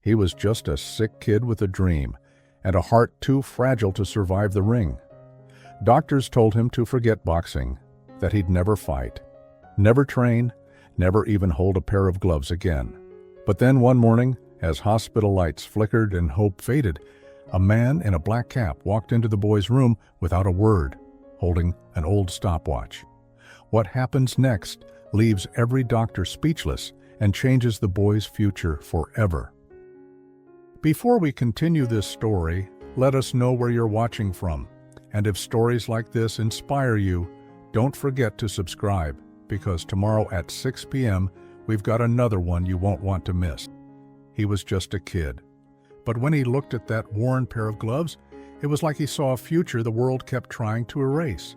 He was just a sick kid with a dream, and a heart too fragile to survive the ring. Doctors told him to forget boxing, that he'd never fight, never train, never even hold a pair of gloves again. But then one morning, as hospital lights flickered and hope faded, a man in a black cap walked into the boy's room without a word, holding an old stopwatch. What happens next leaves every doctor speechless and changes the boy's future forever. Before we continue this story, let us know where you're watching from. And if stories like this inspire you, don't forget to subscribe, because tomorrow at 6 p.m., we've got another one you won't want to miss. He was just a kid. But when he looked at that worn pair of gloves, it was like he saw a future the world kept trying to erase.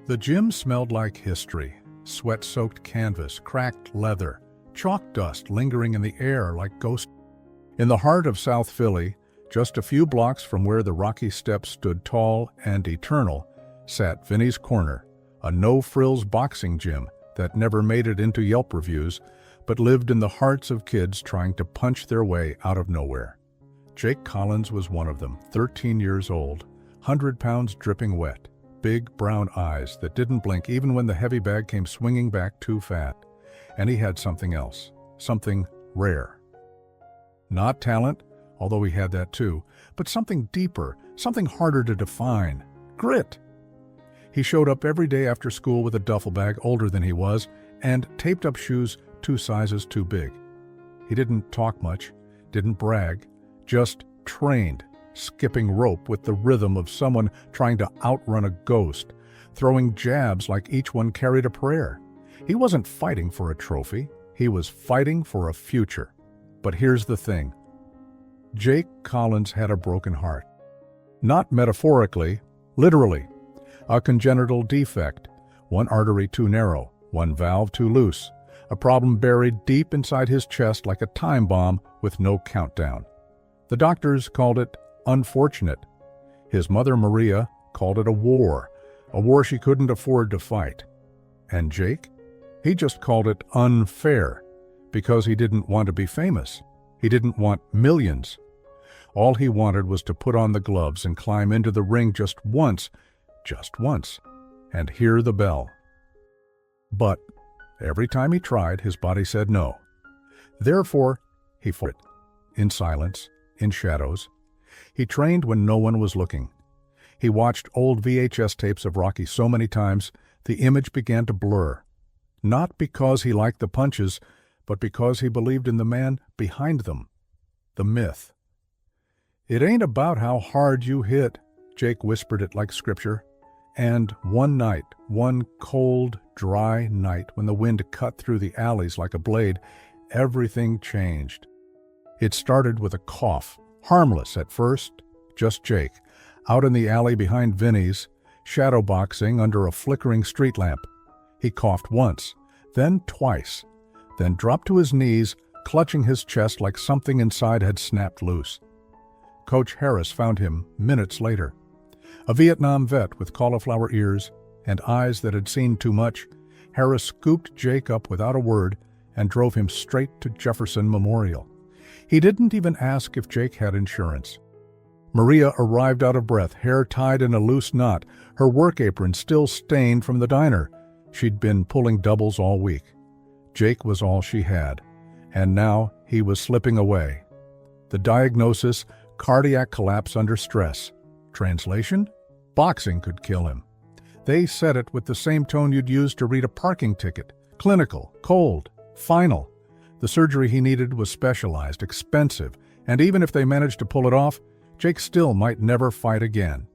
The gym smelled like history, sweat-soaked canvas, cracked leather, chalk dust lingering in the air like ghosts. In the heart of South Philly, just a few blocks from where the rocky steps stood tall and eternal, sat Vinny's Corner, a no-frills boxing gym that never made it into Yelp reviews, but lived in the hearts of kids trying to punch their way out of nowhere. Jake Collins was one of them, 13 years old, 100 pounds dripping wet, big brown eyes that didn't blink even when the heavy bag came swinging back too fast. And he had something else, something rare. Not talent, although he had that too, but something deeper, something harder to define, grit. He showed up every day after school with a duffel bag older than he was and taped up shoes 2 sizes too big. He didn't talk much, didn't brag, just trained, skipping rope with the rhythm of someone trying to outrun a ghost, throwing jabs like each one carried a prayer. He wasn't fighting for a trophy, he was fighting for a future. But here's the thing. Jake Collins had a broken heart. Not metaphorically, literally. A congenital defect, one artery too narrow, one valve too loose, a problem buried deep inside his chest like a time bomb with no countdown. The doctors called it unfortunate. His mother, Maria, called it a war she couldn't afford to fight. And Jake? He just called it unfair, because he didn't want to be famous. He didn't want millions. All he wanted was to put on the gloves and climb into the ring just once, and hear the bell. But every time he tried, his body said no. Therefore, he fought it, in silence, in shadows. He trained when no one was looking. He watched old VHS tapes of Rocky so many times, the image began to blur. Not because he liked the punches, but because he believed in the man behind them, the myth. It ain't about how hard you hit, Jake whispered it like scripture. And one night, one cold, dry night, when the wind cut through the alleys like a blade, everything changed. It started with a cough, harmless at first, just Jake, out in the alley behind Vinny's, shadowboxing under a flickering street lamp. He coughed once, then twice, then dropped to his knees, clutching his chest like something inside had snapped loose. Coach Harris found him minutes later. A Vietnam vet with cauliflower ears and eyes that had seen too much, Harris scooped Jake up without a word and drove him straight to Jefferson Memorial. He didn't even ask if Jake had insurance. Maria arrived out of breath, hair tied in a loose knot, her work apron still stained from the diner. She'd been pulling doubles all week. Jake was all she had, and now he was slipping away. The diagnosis, cardiac collapse under stress. Translation? Boxing could kill him. They said it with the same tone you'd use to read a parking ticket. Clinical, cold, final. The surgery he needed was specialized, expensive, and even if they managed to pull it off, Jake still might never fight again.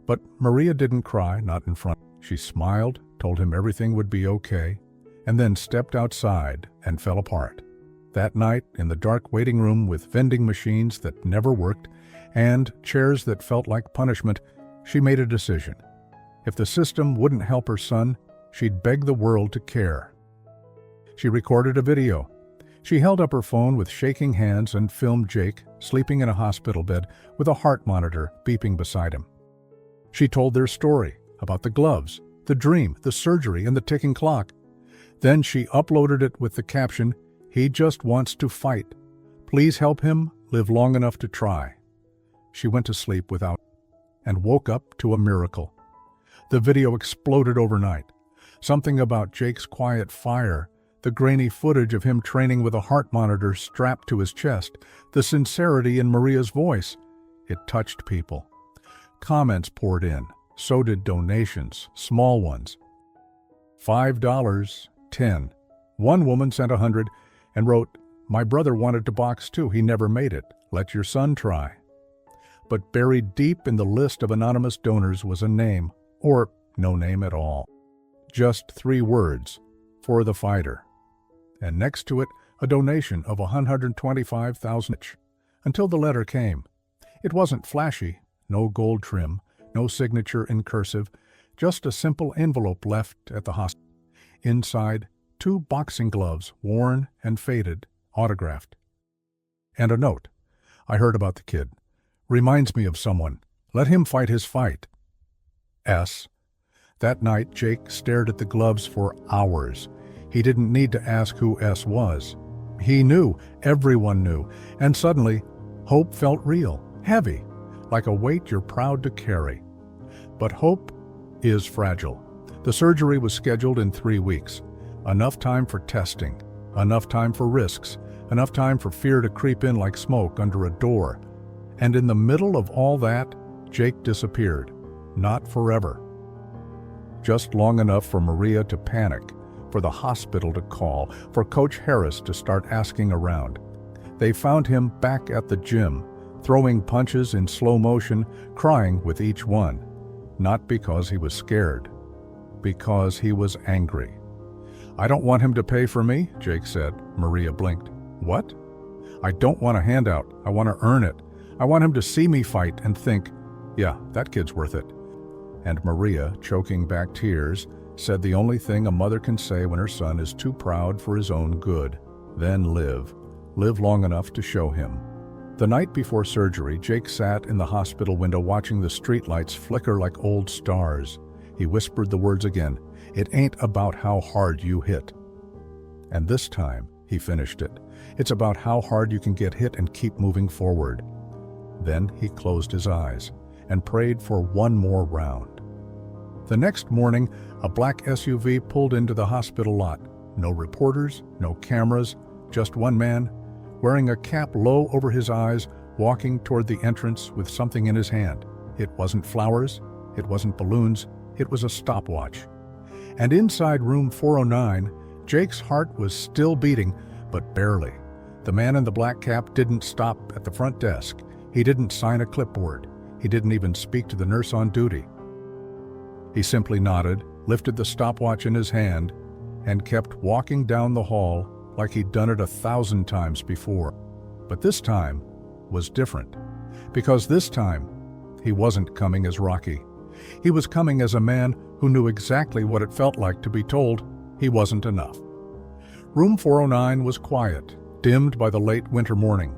But Maria didn't cry, not in front. She smiled, told him everything would be okay, and then stepped outside and fell apart. That night, in the dark waiting room with vending machines that never worked and chairs that felt like punishment, she made a decision. If the system wouldn't help her son, she'd beg the world to care. She recorded a video. She held up her phone with shaking hands and filmed Jake sleeping in a hospital bed with a heart monitor beeping beside him. She told their story about the gloves, the dream, the surgery, and the ticking clock. Then she uploaded it with the caption, "He just wants to fight. Please help him live long enough to try. She went to sleep without and woke up to a miracle. The video exploded overnight. Something about Jake's quiet fire, the grainy footage of him training with a heart monitor strapped to his chest, the sincerity in Maria's voice. It touched people. Comments poured in. So did donations, small ones. $5, $10. One woman sent $100 and wrote, "My brother wanted to box too. He never made it. Let your son try." But buried deep in the list of anonymous donors was a name, or no name at all. Just 3 words, "For the fighter." And next to it, a donation of $125,000, until the letter came. It wasn't flashy, no gold trim, no signature in cursive, just a simple envelope left at the hospital. Inside, 2 boxing gloves, worn and faded, autographed. And a note. "I heard about the kid. Reminds me of someone. Let him fight his fight. S." That night, Jake stared at the gloves for hours. He didn't need to ask who S was. He knew, everyone knew, and suddenly, hope felt real, heavy, like a weight you're proud to carry. But hope is fragile. The surgery was scheduled in 3 weeks. Enough time for testing, enough time for risks, enough time for fear to creep in like smoke under a door. And in the middle of all that, Jake disappeared. Not forever. Just long enough for Maria to panic, for the hospital to call, for Coach Harris to start asking around. They found him back at the gym, throwing punches in slow motion, crying with each one. Not because he was scared, because he was angry. "I don't want him to pay for me," Jake said. Maria blinked. "What?" "I don't want a handout. I want to earn it. I want him to see me fight and think, yeah, that kid's worth it." And Maria, choking back tears, said the only thing a mother can say when her son is too proud for his own good. Then live. Live long enough to show him. The night before surgery, Jake sat in the hospital window watching the streetlights flicker like old stars. He whispered the words again, "It ain't about how hard you hit." And this time, he finished it. It's about how hard you can get hit and keep moving forward. Then he closed his eyes and prayed for one more round. The next morning, a black SUV pulled into the hospital lot. No reporters, no cameras, just one man, wearing a cap low over his eyes, walking toward the entrance with something in his hand. It wasn't flowers, it wasn't balloons, it was a stopwatch. And inside room 409, Jake's heart was still beating, but barely. The man in the black cap didn't stop at the front desk. He didn't sign a clipboard. He didn't even speak to the nurse on duty. He simply nodded, lifted the stopwatch in his hand, and kept walking down the hall like he'd done it 1,000 times before. But this time was different, because this time he wasn't coming as Rocky. He was coming as a man who knew exactly what it felt like to be told he wasn't enough. Room 409 was quiet, dimmed by the late winter morning.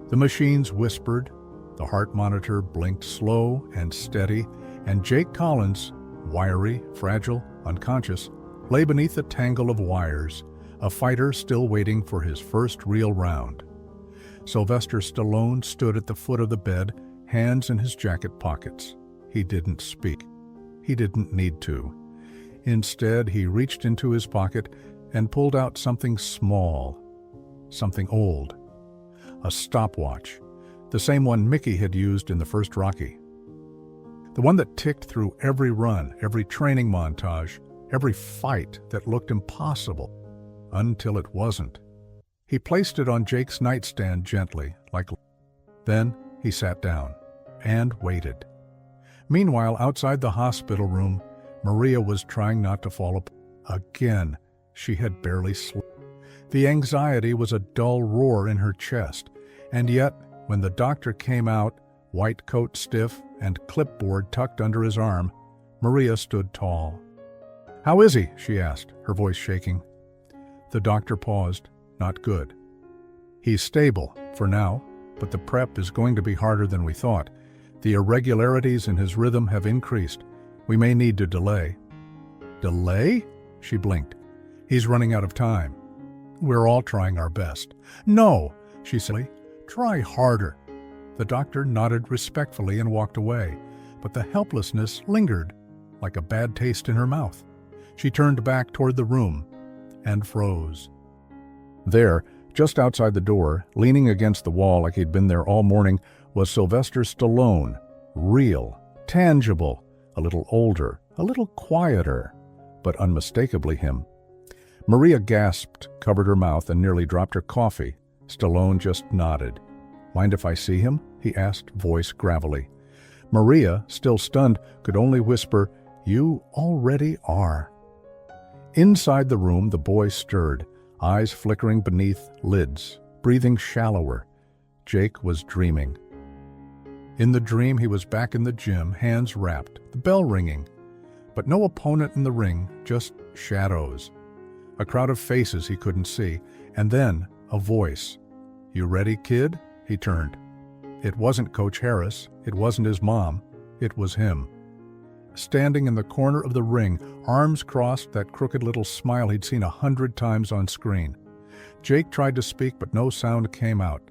The machines whispered, the heart monitor blinked slow and steady, and Jake Collins, wiry, fragile, unconscious, lay beneath a tangle of wires, a fighter still waiting for his first real round. Sylvester Stallone stood at the foot of the bed, hands in his jacket pockets. He didn't speak. He didn't need to. Instead, he reached into his pocket and pulled out something small, something old. A stopwatch, the same one Mickey had used in the first Rocky. The one that ticked through every run, every training montage, every fight that looked impossible, until it wasn't. He placed it on Jake's nightstand gently, Then he sat down and waited. Meanwhile, outside the hospital room, Maria was trying not to fall apart. Again, she had barely slept. The anxiety was a dull roar in her chest, and yet, when the doctor came out, white coat stiff and clipboard tucked under his arm, Maria stood tall. "How is he?" she asked, her voice shaking. The doctor paused. "Not good. He's stable, for now, but the prep is going to be harder than we thought. The irregularities in his rhythm have increased. We may need to delay." "Delay?" She blinked. "He's running out of time." "We're all trying our best." "No! she said. "Try harder." The doctor nodded respectfully and walked away, but the helplessness lingered, like a bad taste in her mouth. She turned back toward the room and froze. There, just outside the door, leaning against the wall like he'd been there all morning, was Sylvester Stallone. Real, tangible, a little older, a little quieter, but unmistakably him. Maria gasped, covered her mouth, and nearly dropped her coffee. Stallone just nodded. "Mind if I see him?" he asked, voice gravelly. Maria, still stunned, could only whisper, "You already are." Inside the room, the boy stirred, eyes flickering beneath lids, breathing shallower. Jake was dreaming. In the dream, he was back in the gym, hands wrapped, the bell ringing. But no opponent in the ring, just shadows. A crowd of faces he couldn't see, and then a voice. "You ready, kid?" He turned. It wasn't Coach Harris, it wasn't his mom, it was him. Standing in the corner of the ring, arms crossed, that crooked little smile he'd seen 100 times on screen. Jake tried to speak, but no sound came out.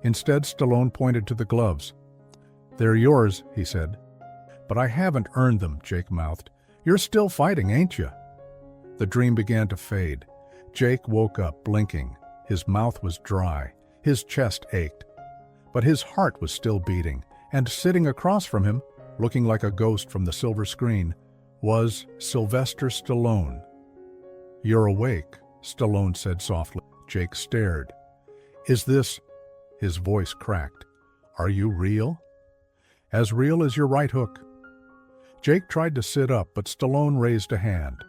Instead, Stallone pointed to the gloves. "They're yours," he said. "But I haven't earned them," Jake mouthed. "You're still fighting, ain't you?" The dream began to fade. Jake woke up, blinking. His mouth was dry. His chest ached. But his heart was still beating, and sitting across from him, looking like a ghost from the silver screen, was Sylvester Stallone. "You're awake," Stallone said softly. Jake stared. "Is this—" His voice cracked. "Are you real?" "As real as your right hook." Jake tried to sit up, but Stallone raised a hand.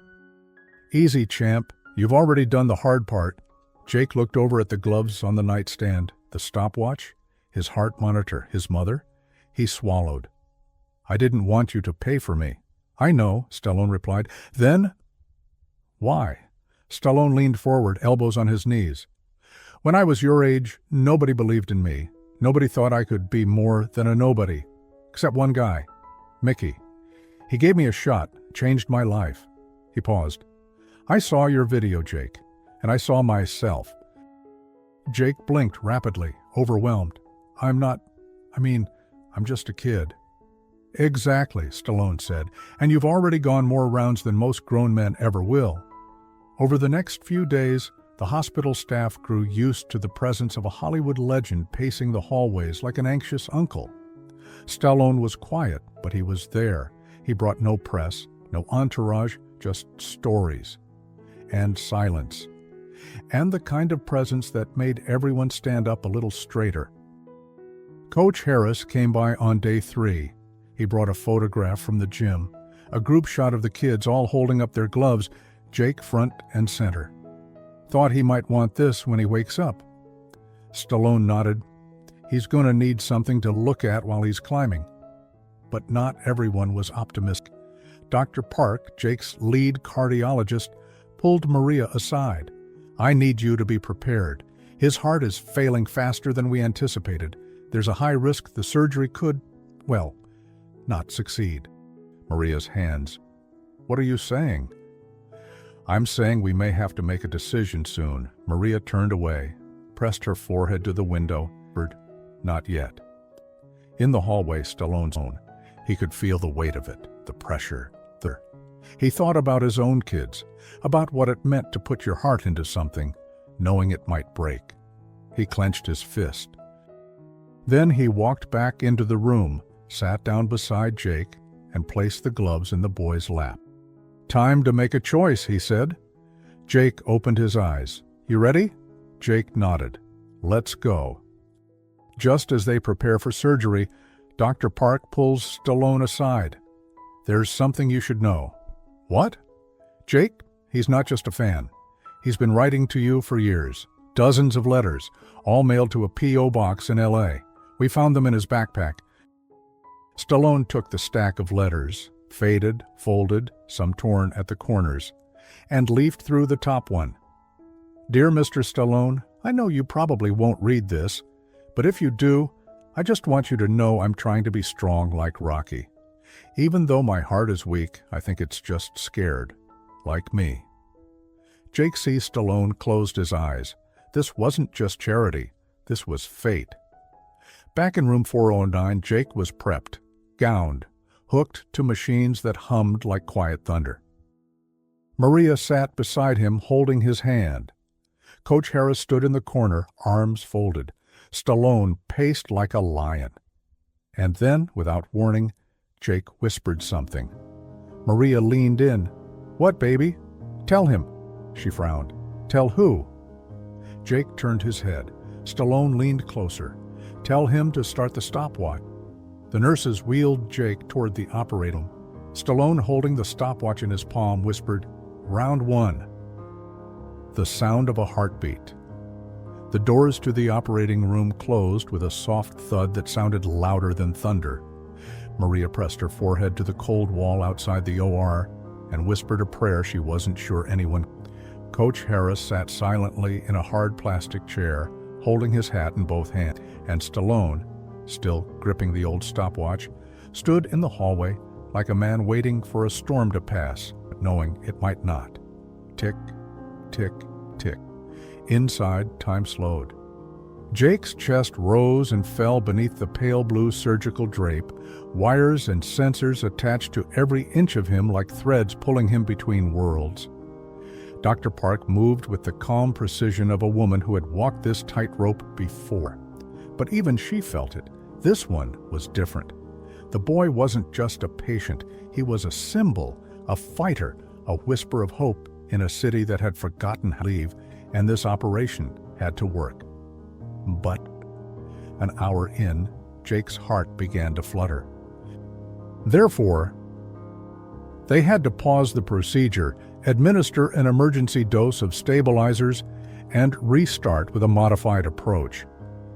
"Easy, champ. You've already done the hard part." Jake looked over at the gloves on the nightstand, the stopwatch, his heart monitor, his mother. He swallowed. "I didn't want you to pay for me." "I know," Stallone replied. "Then—" "Why?" Stallone leaned forward, elbows on his knees. "When I was your age, nobody believed in me. Nobody thought I could be more than a nobody. Except one guy, Mickey. He gave me a shot, changed my life." He paused. "I saw your video, Jake, and I saw myself." Jake blinked rapidly, overwhelmed. I'm just a kid." "Exactly," Stallone said, "and you've already gone more rounds than most grown men ever will." Over the next few days, the hospital staff grew used to the presence of a Hollywood legend pacing the hallways like an anxious uncle. Stallone was quiet, but he was there. He brought no press, no entourage, just stories. And silence. And the kind of presence that made everyone stand up a little straighter. Coach Harris came by on day 3. He brought a photograph from the gym, a group shot of the kids all holding up their gloves, Jake front and center. "Thought he might want this when he wakes up." Stallone nodded. "He's going to need something to look at while he's climbing." But not everyone was optimistic. Dr. Park, Jake's lead cardiologist, pulled Maria aside. "I need you to be prepared. His heart is failing faster than we anticipated. There's a high risk the surgery could, not succeed." Maria's hands. "What are you saying?" "I'm saying we may have to make a decision soon." Maria turned away, pressed her forehead to the window. "Not yet." In the hallway, Stallone's own. He could feel the weight of it, the pressure. He thought about his own kids, about what it meant to put your heart into something, knowing it might break. He clenched his fist. Then he walked back into the room, sat down beside Jake, and placed the gloves in the boy's lap. "Time to make a choice," he said. Jake opened his eyes. "You ready?" Jake nodded. "Let's go." Just as they prepare for surgery, Dr. Park pulls Stallone aside. "There's something you should know." "What?" "Jake, he's not just a fan. He's been writing to you for years. Dozens of letters, all mailed to a P.O. box in L.A. We found them in his backpack." Stallone took the stack of letters, faded, folded, some torn at the corners, and leafed through the top one. "Dear Mr. Stallone, I know you probably won't read this, but if you do, I just want you to know I'm trying to be strong like Rocky. Even though my heart is weak, I think it's just scared, like me." Jake C. Stallone closed his eyes. This wasn't just charity. This was fate. Back in room 409, Jake was prepped, gowned, hooked to machines that hummed like quiet thunder. Maria sat beside him, holding his hand. Coach Harris stood in the corner, arms folded. Stallone paced like a lion. And then, without warning, Jake whispered something. Maria leaned in. "What, baby?" "Tell him." She frowned. "Tell who?" Jake turned his head. Stallone leaned closer. "Tell him to start the stopwatch." The nurses wheeled Jake toward the operating room. Stallone, holding the stopwatch in his palm, whispered, "Round 1. The sound of a heartbeat. The doors to the operating room closed with a soft thud that sounded louder than thunder. Maria pressed her forehead to the cold wall outside the OR and whispered a prayer she wasn't sure anyone. Coach Harris sat silently in a hard plastic chair, holding his hat in both hands, and Stallone, still gripping the old stopwatch, stood in the hallway like a man waiting for a storm to pass, knowing it might not. Tick, tick, tick. Inside, time slowed. Jake's chest rose and fell beneath the pale blue surgical drape, wires and sensors attached to every inch of him like threads pulling him between worlds. Dr. Park moved with the calm precision of a woman who had walked this tightrope before. But even she felt it. This one was different. The boy wasn't just a patient. He was a symbol, a fighter, a whisper of hope in a city that had forgotten how to leave, and this operation had to work. But an hour in, Jake's heart began to flutter. Therefore, they had to pause the procedure, administer an emergency dose of stabilizers, and restart with a modified approach.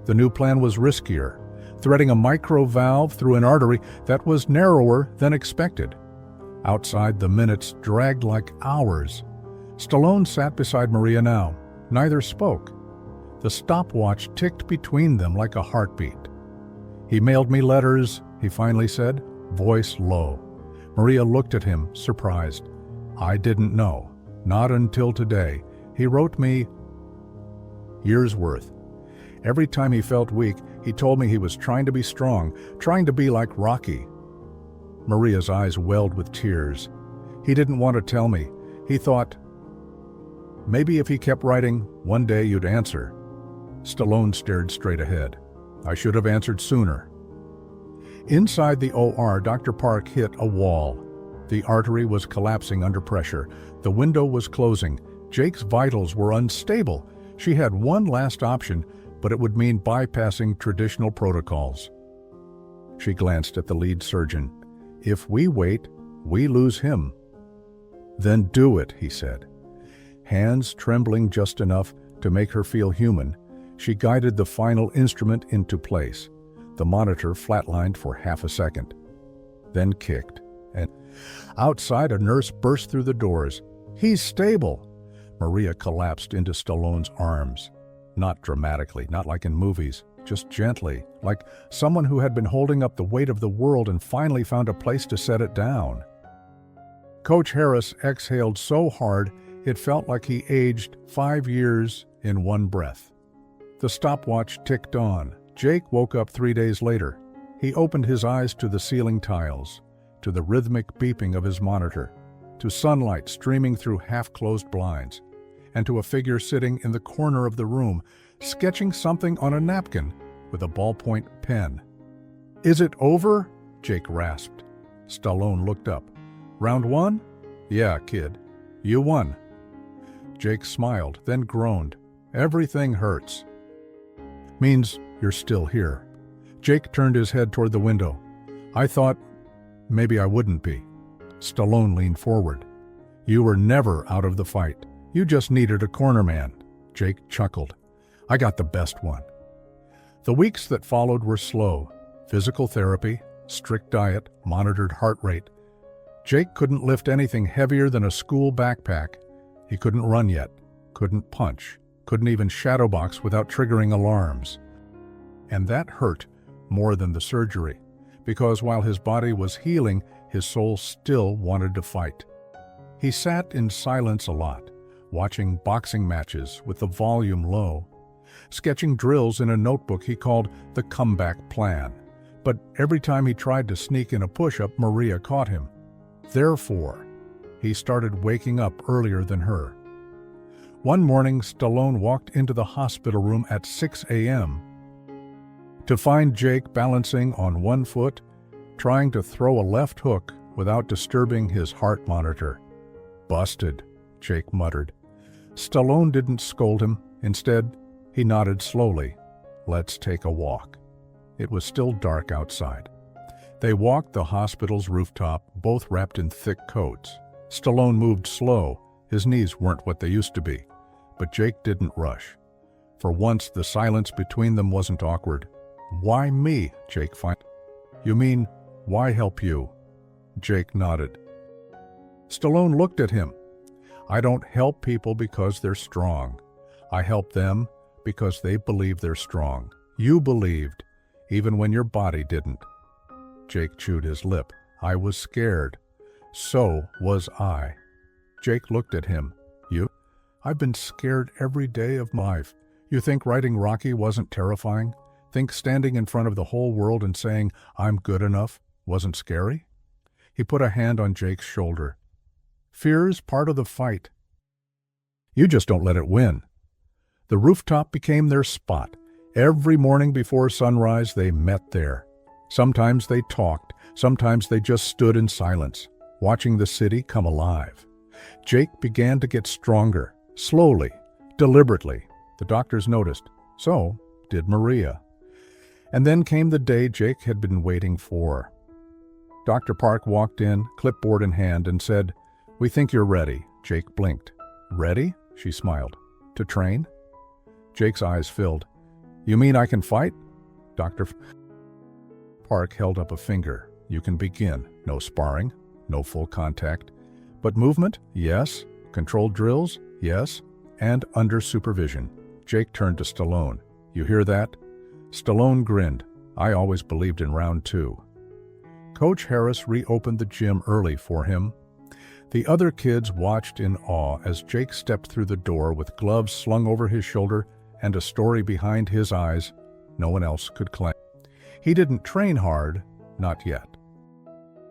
The new plan was riskier, threading a micro valve through an artery that was narrower than expected. Outside, the minutes dragged like hours. Stallone sat beside Maria now. Neither spoke. The stopwatch ticked between them like a heartbeat. "He mailed me letters," he finally said, voice low. Maria looked at him, surprised. "I didn't know. Not until today. He wrote me years' worth. Every time he felt weak, he told me he was trying to be strong, trying to be like Rocky." Maria's eyes welled with tears. "He didn't want to tell me. He thought, maybe if he kept writing, one day you'd answer." Stallone stared straight ahead. "I should have answered sooner." Inside the OR, Dr. Park hit a wall. The artery was collapsing under pressure. The window was closing. Jake's vitals were unstable. She had one last option, but it would mean bypassing traditional protocols. She glanced at the lead surgeon. "If we wait, we lose him." "Then do it," he said. Hands trembling just enough to make her feel human, she guided the final instrument into place. The monitor flatlined for half a second, then kicked, and outside a nurse burst through the doors. "He's stable!" Maria collapsed into Stallone's arms. Not dramatically, not like in movies, just gently, like someone who had been holding up the weight of the world and finally found a place to set it down. Coach Harris exhaled so hard it felt like he aged 5 years in one breath. The stopwatch ticked on. Jake woke up 3 days later. He opened his eyes to the ceiling tiles, to the rhythmic beeping of his monitor, to sunlight streaming through half-closed blinds, and to a figure sitting in the corner of the room, sketching something on a napkin with a ballpoint pen. "Is it over?" Jake rasped. Stallone looked up. "Round 1? Yeah, kid. You won." Jake smiled, then groaned. "Everything hurts." "Means you're still here." Jake turned his head toward the window. "I thought maybe I wouldn't be." Stallone leaned forward. "You were never out of the fight. You just needed a corner man." Jake chuckled. "I got the best one." The weeks that followed were slow. Physical therapy, strict diet, monitored heart rate. Jake couldn't lift anything heavier than a school backpack. He couldn't run yet, couldn't punch, couldn't even shadowbox without triggering alarms. And that hurt more than the surgery, because while his body was healing, his soul still wanted to fight. He sat in silence a lot, watching boxing matches with the volume low. sketching drills in a notebook he called the comeback plan. But every time he tried to sneak in a push-up, Maria caught him. Therefore, he started waking up earlier than her. One morning, Stallone walked into the hospital room at 6 a.m. to find Jake balancing on one foot, trying to throw a left hook without disturbing his heart monitor. "Busted," Jake muttered. Stallone didn't scold him. Instead, he nodded slowly. "Let's take a walk." It was still dark outside. They walked the hospital's rooftop, both wrapped in thick coats. Stallone moved slow. His knees weren't what they used to be. But Jake didn't rush. For once, the silence between them wasn't awkward. "Why me?" Jake finally. "You mean, why help you?" Jake nodded. Stallone looked at him. "I don't help people because they're strong. I help them because they believe they're strong. You believed, even when your body didn't." Jake chewed his lip. "I was scared. So was I." Jake looked at him. "You? I've been scared every day of my life. You think writing Rocky wasn't terrifying? Think standing in front of the whole world and saying, 'I'm good enough,' wasn't scary?" He put a hand on Jake's shoulder. "Fear's part of the fight. You just don't let it win." The rooftop became their spot. Every morning before sunrise, they met there. Sometimes they talked. Sometimes they just stood in silence, watching the city come alive. Jake began to get stronger, slowly, deliberately. The doctors noticed. So did Maria. And then came the day Jake had been waiting for. Dr. Park walked in, clipboard in hand, and said, "We think you're ready." Jake blinked. "Ready?" She smiled. "To train?" Jake's eyes filled. "You mean I can fight?" Dr. Park held up a finger. "You can begin. No sparring, no full contact. But movement? Yes. Controlled drills? Yes. And under supervision." Jake turned to Stallone. "You hear that?" Stallone grinned. "I always believed in round 2. Coach Harris reopened the gym early for him. The other kids watched in awe as Jake stepped through the door with gloves slung over his shoulder and a story behind his eyes no one else could claim. He didn't train hard, not yet.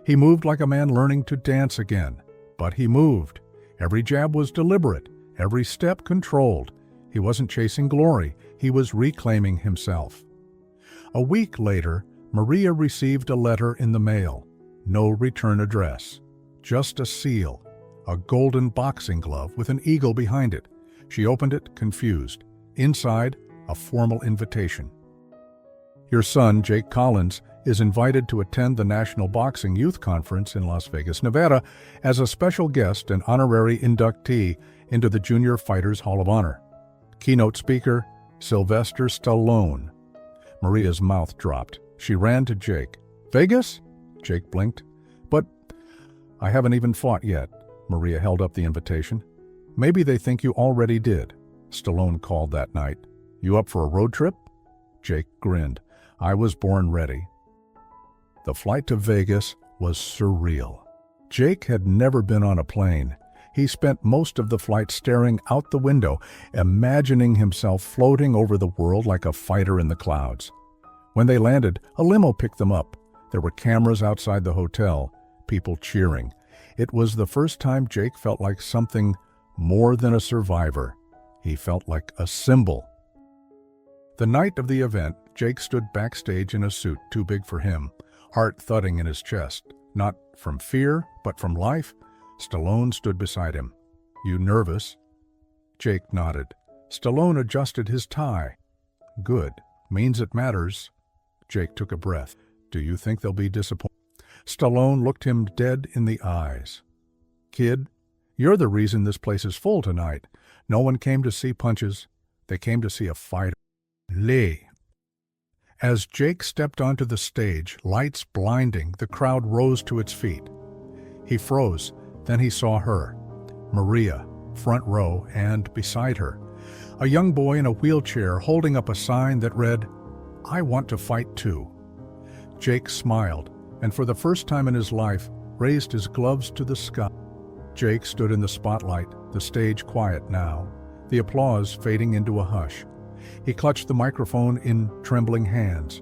He moved like a man learning to dance again, but he moved. Every jab was deliberate, every step controlled. He wasn't chasing glory, he was reclaiming himself. A week later, Maria received a letter in the mail. No return address. Just a seal, a golden boxing glove with an eagle behind it. She opened it, confused. Inside, a formal invitation. "Your son, Jake Collins, is invited to attend the National Boxing Youth Conference in Las Vegas, Nevada, as a special guest and honorary inductee into the Junior Fighters Hall of Honor. Keynote speaker, Sylvester Stallone." Maria's mouth dropped. She ran to Jake. "Vegas?" Jake blinked. "But I haven't even fought yet." Maria held up the invitation. "Maybe they think you already did." Stallone called that night. "You up for a road trip?" Jake grinned. "I was born ready." The flight to Vegas was surreal. Jake had never been on a plane. He spent most of the flight staring out the window, imagining himself floating over the world like a fighter in the clouds. When they landed, a limo picked them up. There were cameras outside the hotel, people cheering. It was the first time Jake felt like something more than a survivor. He felt like a symbol. The night of the event, Jake stood backstage in a suit too big for him, heart thudding in his chest. Not from fear, but from life. Stallone stood beside him. "You nervous?" Jake nodded. Stallone adjusted his tie. "Good. Means it matters." Jake took a breath. "Do you think they'll be disappointed?" Stallone looked him dead in the eyes. "Kid, you're the reason this place is full tonight. No one came to see punches. They came to see a fighter." Lee. As Jake stepped onto the stage, lights blinding, the crowd rose to its feet. He froze. Then he saw her. Maria, front row, and beside her, a young boy in a wheelchair holding up a sign that read, "I want to fight too." Jake smiled, and for the first time in his life, raised his gloves to the sky. Jake stood in the spotlight, the stage quiet now, the applause fading into a hush. He clutched the microphone in trembling hands.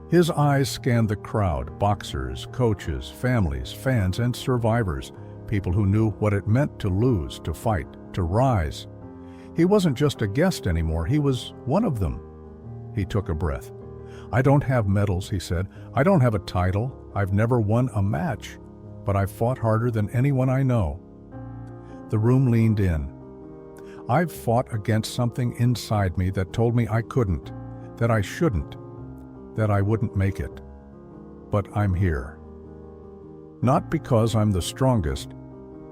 His eyes scanned the crowd, boxers, coaches, families, fans, and survivors, people who knew what it meant to lose, to fight, to rise. He wasn't just a guest anymore, he was one of them. He took a breath. "I don't have medals," he said. "I don't have a title. I've never won a match, but I've fought harder than anyone I know." The room leaned in. "I've fought against something inside me that told me I couldn't, that I shouldn't, that I wouldn't make it. But I'm here. Not because I'm the strongest."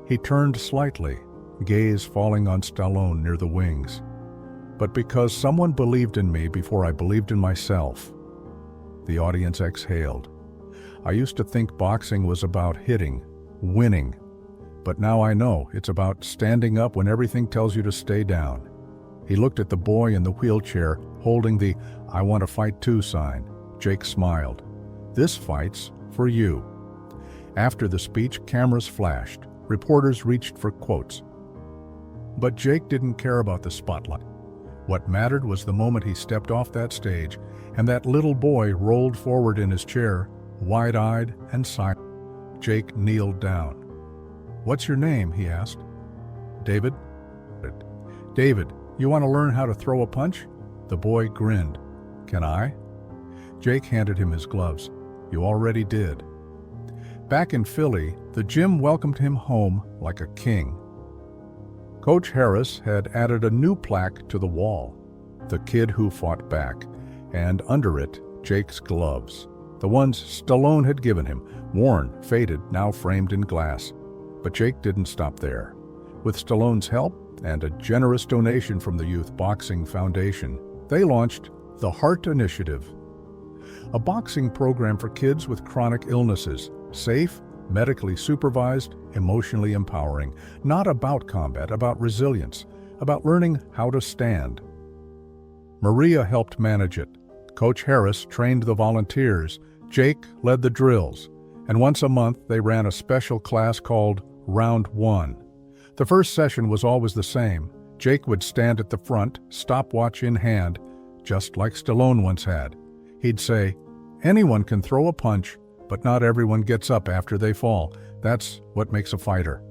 He turned slightly, gaze falling on Stallone near the wings. "But because someone believed in me before I believed in myself." The audience exhaled. "I used to think boxing was about hitting, winning. But now I know it's about standing up when everything tells you to stay down." He looked at the boy in the wheelchair holding the "I want to fight too" sign. Jake smiled. "This fight's for you." After the speech, cameras flashed. Reporters reached for quotes. But Jake didn't care about the spotlight. What mattered was the moment he stepped off that stage and that little boy rolled forward in his chair, wide-eyed and silent. Jake kneeled down. "What's your name?" he asked. "David." "David, you want to learn how to throw a punch?" The boy grinned. "Can I?" Jake handed him his gloves. "You already did." Back in Philly, the gym welcomed him home like a king. Coach Harris had added a new plaque to the wall, "The Kid Who Fought Back," and under it, Jake's gloves, the ones Stallone had given him, worn, faded, now framed in glass. But Jake didn't stop there. With Stallone's help and a generous donation from the Youth Boxing Foundation, they launched the Heart Initiative, a boxing program for kids with chronic illnesses, safe, medically supervised, emotionally empowering, not about combat, about resilience, about learning how to stand. Maria helped manage it. Coach Harris trained the volunteers. Jake led the drills. And once a month, they ran a special class called Round 1. The first session was always the same. Jake would stand at the front, stopwatch in hand, just like Stallone once had. He'd say, "Anyone can throw a punch, but not everyone gets up after they fall. That's what makes a fighter."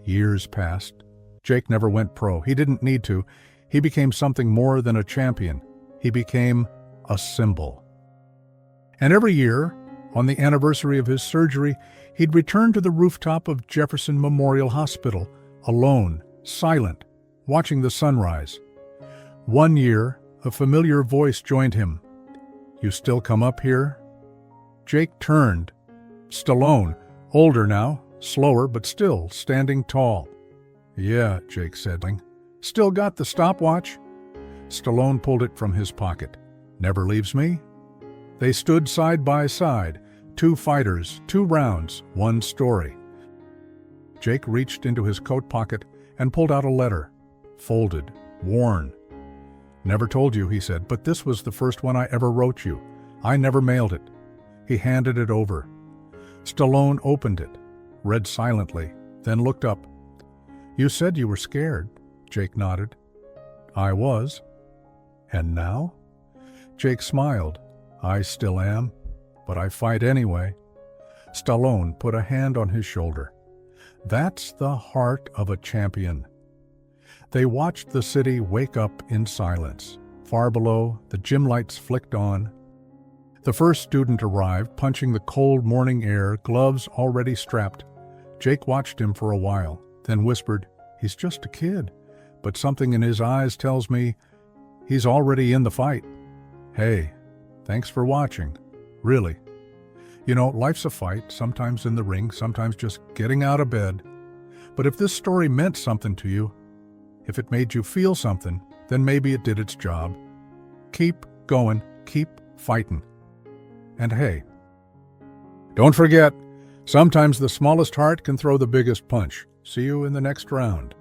Years passed. Jake never went pro. He didn't need to. He became something more than a champion. He became a symbol. And every year, on the anniversary of his surgery, he'd return to the rooftop of Jefferson Memorial Hospital, alone, silent, watching the sunrise. One year, a familiar voice joined him. "You still come up here?" Jake turned. Stallone, older now, slower, but still standing tall. "Yeah," Jake said. "Still got the stopwatch?" Stallone pulled it from his pocket. "Never leaves me?" They stood side by side, two fighters, 2 rounds, 1 story. Jake reached into his coat pocket and pulled out a letter, folded, worn. "Never told you," he said, "but this was the first one I ever wrote you. I never mailed it." He handed it over. Stallone opened it, read silently, then looked up. "You said you were scared." Jake nodded. "I was." "And now?" Jake smiled. "I still am, but I fight anyway." Stallone put a hand on his shoulder. "That's the heart of a champion." They watched the city wake up in silence. Far below, the gym lights flicked on. The first student arrived, punching the cold morning air, gloves already strapped. Jake watched him for a while, then whispered, "He's just a kid, but something in his eyes tells me he's already in the fight." "Hey, thanks for watching. Really. You know, life's a fight, sometimes in the ring, sometimes just getting out of bed. But if this story meant something to you, if it made you feel something, then maybe it did its job. Keep going, keep fighting. And hey, don't forget, sometimes the smallest heart can throw the biggest punch. See you in the next round."